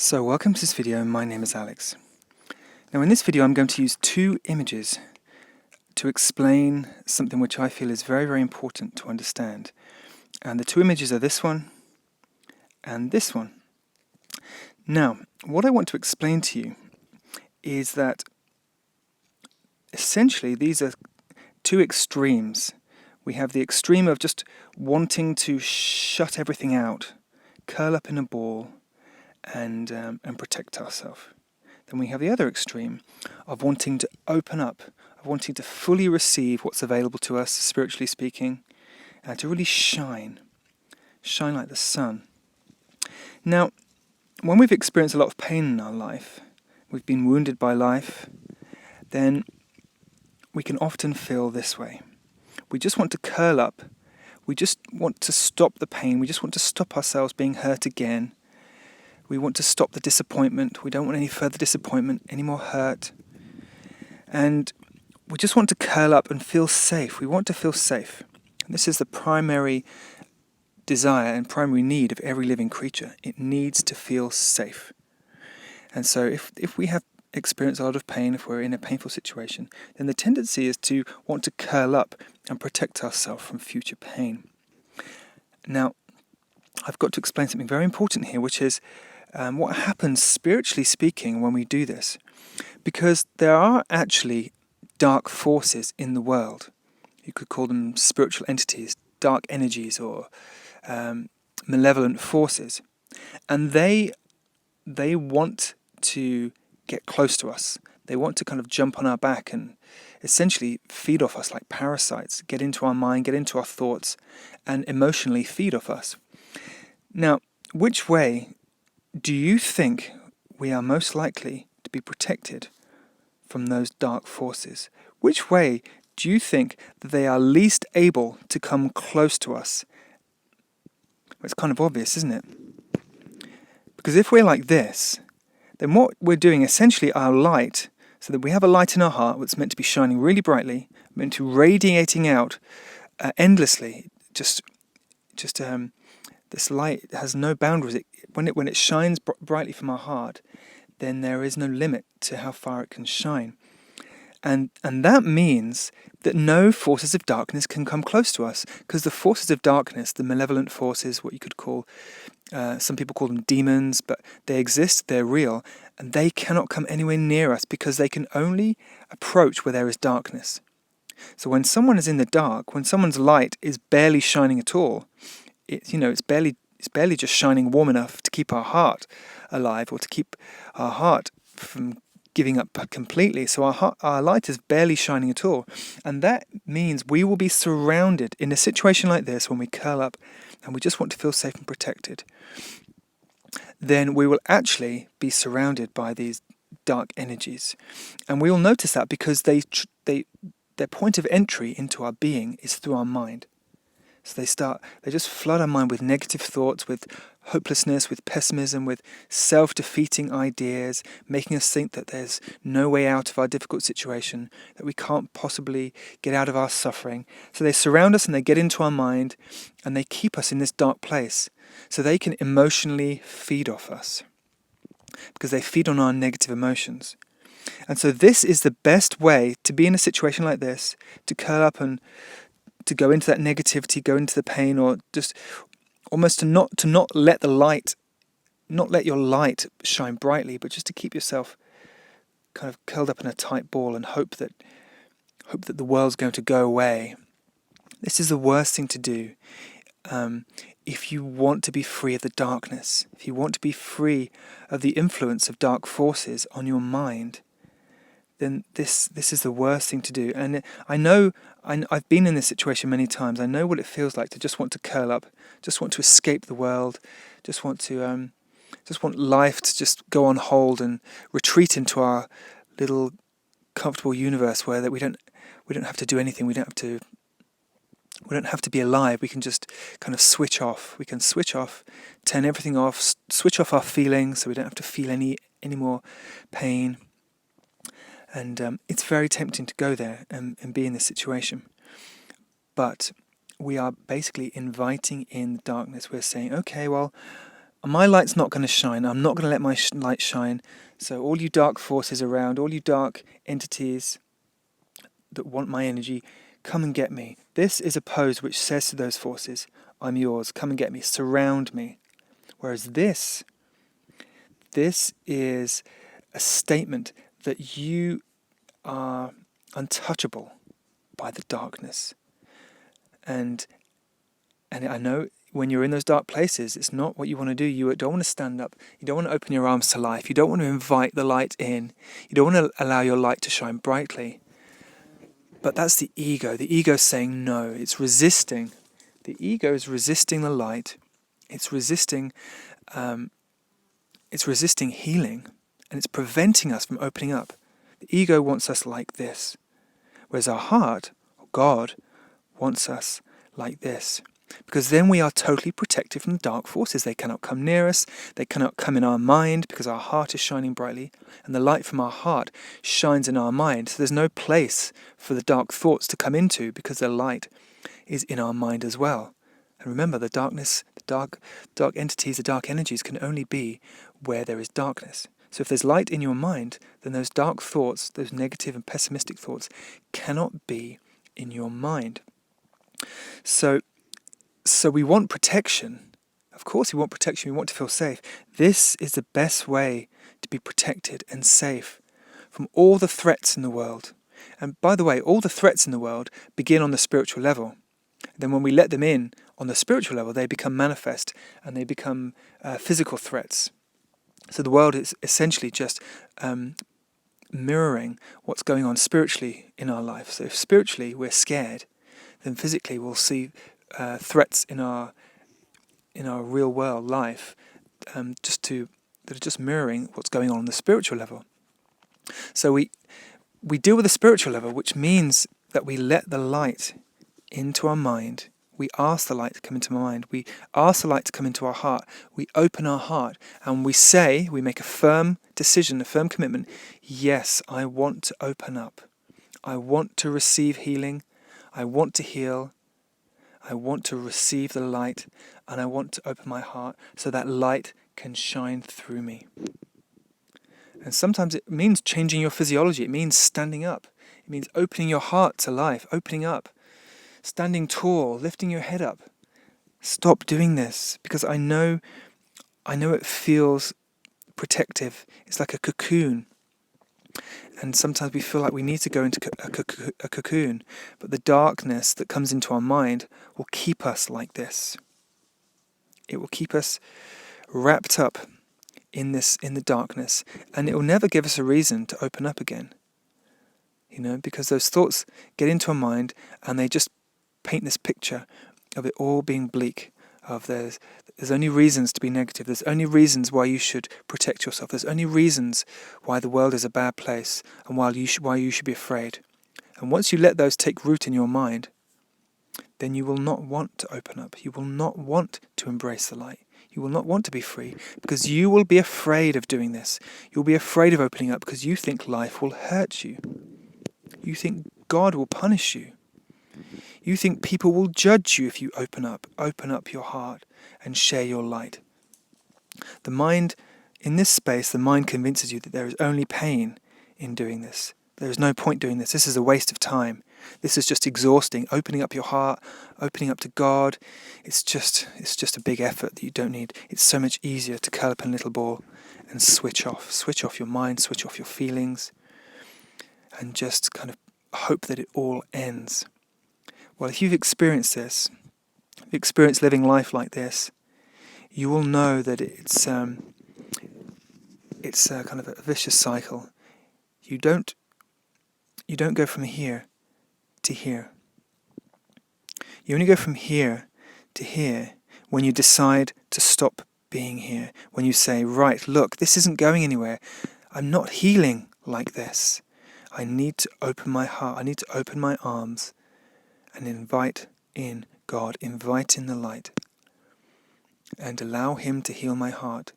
So welcome to this video. My name is Alex. Now in this video I'm going to use two images to explain something which I feel is very, very important to understand. And the two images are this one and this one. Now, what I want to explain to you is that essentially these are two extremes. We have the extreme of just wanting to shut everything out, curl up in a ball, and protect ourselves. Then we have the other extreme of wanting to open up, of wanting to fully receive what's available to us, spiritually speaking, and to really shine like the sun. Now, when we've experienced a lot of pain in our life, we've been wounded by life, then we can often feel this way. We just want to curl up, we just want to stop the pain, we just want to stop ourselves being hurt again. We want to stop the disappointment. We don't want any further disappointment, any more hurt. And we just want to curl up and feel safe. We want to feel safe. And this is the primary desire and primary need of every living creature. It needs to feel safe. And so if we have experienced a lot of pain, if we're in a painful situation, then the tendency is to want to curl up and protect ourselves from future pain. Now, I've got to explain something very important here, which is what happens spiritually speaking when we do this. Because there are actually dark forces in the world. You could call them spiritual entities, dark energies, or malevolent forces. And they want to get close to us. They want to kind of jump on our back and essentially feed off us like parasites, get into our mind, get into our thoughts, and emotionally feed off us. Now, which way do you think we are most likely to be protected from those dark forces? Which way do you think that they are least able to come close to us? Well, it's kind of obvious, isn't it? Because if we're like this, then what we're doing, essentially our light, so that we have a light in our heart that's meant to be shining really brightly, meant to radiating out endlessly, this light has no boundaries. When it shines brightly from our heart, then there is no limit to how far it can shine. And that means that no forces of darkness can come close to us, because the forces of darkness, the malevolent forces, what you could call, some people call them demons, but they exist, they're real, and they cannot come anywhere near us because they can only approach where there is darkness. So when someone is in the dark, when someone's light is barely shining at all, it's barely just shining warm enough to keep our heart alive, or to keep our heart from giving up completely. So our light is barely shining at all. And that means we will be surrounded in a situation like this, when we curl up and we just want to feel safe and protected. Then we will actually be surrounded by these dark energies. And we will notice that because their point of entry into our being is through our mind. So they just flood our mind with negative thoughts, with hopelessness, with pessimism, with self-defeating ideas, making us think that there's no way out of our difficult situation, that we can't possibly get out of our suffering. So they surround us and they get into our mind and they keep us in this dark place so they can emotionally feed off us, because they feed on our negative emotions. And so this is the best way to be in a situation like this, to curl up and to go into that negativity, go into the pain, or just almost to not let your light shine brightly, but just to keep yourself kind of curled up in a tight ball and hope that the world's going to go away. This is the worst thing to do. If you want to be free of the darkness, if you want to be free of the influence of dark forces on your mind, then this is the worst thing to do. And I've been in this situation many times. I know what it feels like to just want to curl up, just want to escape the world, just want life to just go on hold and retreat into our little comfortable universe where that we don't have to do anything. We don't have to be alive. We can just kind of switch off. We can switch off, turn everything off, switch off our feelings, so we don't have to feel any more pain. And it's very tempting to go there and be in this situation. But we are basically inviting in the darkness. We're saying, okay, well, my light's not going to shine. I'm not going to let my light shine. So all you dark forces around, all you dark entities that want my energy, come and get me. This is a pose which says to those forces, I'm yours, come and get me, surround me. Whereas this is a statement that you are untouchable by the darkness. And I know when you're in those dark places, it's not what you want to do. You don't want to stand up. You don't want to open your arms to life. You don't want to invite the light in. You don't want to allow your light to shine brightly. But that's the ego. The ego is saying no. It's resisting. The ego is resisting the light. It's resisting healing, and it's preventing us from opening up. The ego wants us like this, whereas our heart, or God, wants us like this. Because then we are totally protected from the dark forces. They cannot come near us. They cannot come in our mind because our heart is shining brightly. And the light from our heart shines in our mind. So there's no place for the dark thoughts to come into because the light is in our mind as well. And remember, the darkness, the dark entities, the dark energies can only be where there is darkness. So if there's light in your mind, then those dark thoughts, those negative and pessimistic thoughts, cannot be in your mind. So we want protection. Of course we want protection. We want to feel safe. This is the best way to be protected and safe from all the threats in the world. And by the way, all the threats in the world begin on the spiritual level. Then when we let them in on the spiritual level, they become manifest and they become physical threats. So the world is essentially just mirroring what's going on spiritually in our life. So if spiritually we're scared, then physically we'll see threats in our real world life that are just mirroring what's going on the spiritual level. So we deal with the spiritual level, which means that we let the light into our mind. We ask the light to come into our mind. We ask the light to come into our heart. We open our heart and we make a firm decision, a firm commitment. Yes, I want to open up. I want to receive healing. I want to heal. I want to receive the light, and I want to open my heart so that light can shine through me. And sometimes it means changing your physiology. It means standing up. It means opening your heart to life, opening up, standing tall, lifting your head up. Stop doing this, because I know it feels protective. It's like a cocoon. And sometimes we feel like we need to go into a cocoon, but the darkness that comes into our mind will keep us like this. It will keep us wrapped up in the darkness, and it will never give us a reason to open up again. Because those thoughts get into our mind and they just paint this picture of it all being bleak, of there's only reasons to be negative, there's only reasons why you should protect yourself, there's only reasons why the world is a bad place and why you should be afraid. And once you let those take root in your mind, then you will not want to open up, you will not want to embrace the light, you will not want to be free, because you will be afraid of doing this. You'll be afraid of opening up because you think life will hurt you. You think God will punish you. You think people will judge you if you open up your heart and share your light. The mind, in this space, the mind convinces you that there is only pain in doing this. There is no point doing this. This is a waste of time. This is just exhausting. Opening up your heart, opening up to God, it's just a big effort that you don't need. It's so much easier to curl up in a little ball and switch off your mind, switch off your feelings, and just kind of hope that it all ends. Well, if you've experienced this, if you've experienced living life like this, you will know that it's a kind of a vicious cycle. You don't go from here to here. You only go from here to here when you decide to stop being here. When you say, right, look, this isn't going anywhere. I'm not healing like this. I need to open my heart. I need to open my arms and invite in God, invite in the light, and allow Him to heal my heart.